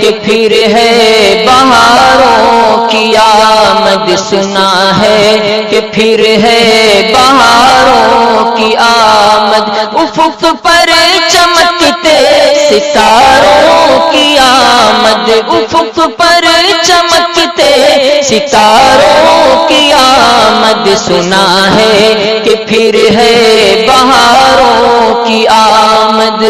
کہ پھر ہے بہاروں کی آمد، سنا ہے کہ پھر ہے بہاروں کی آمد، افق پر چمکتے ستاروں کی آمد، افق پر چمکتے ستاروں کی آمد، سنا ہے کہ پھر ہے بہاروں کی آمد۔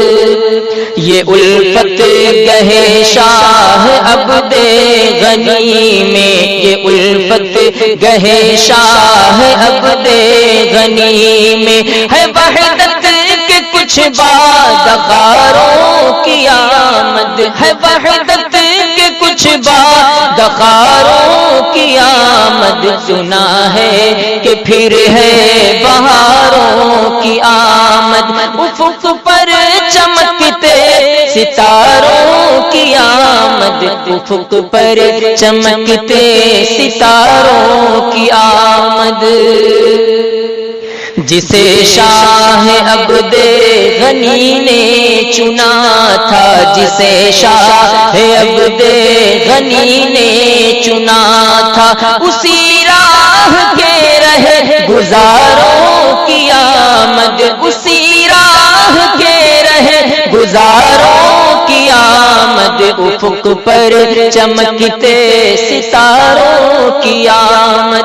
یہ الفت گہے شاہ عبد غنی میں، یہ الفت گہے شاہ عبد غنی میں، ہے وحدت کے کچھ بعد خاروں کی آمد، ہے وحدت کے کچھ بعد خاروں کی آمد، سنا ہے کہ پھر ہے بہاروں کی آمد، افق پر چمکتے ستاروں کی آمد، افق پر چمکتے ستاروں کی آمد۔ جسے شاہ عبد غنی نے چنا تھا، جسے شاہ عبد غنی نے چنا تھا، اسی راہ کے رہ گزاروں کی آمد، اسی راہ کے رہ گزاروں کی آمد، افق پر چمکتے ستاروں کی آمد۔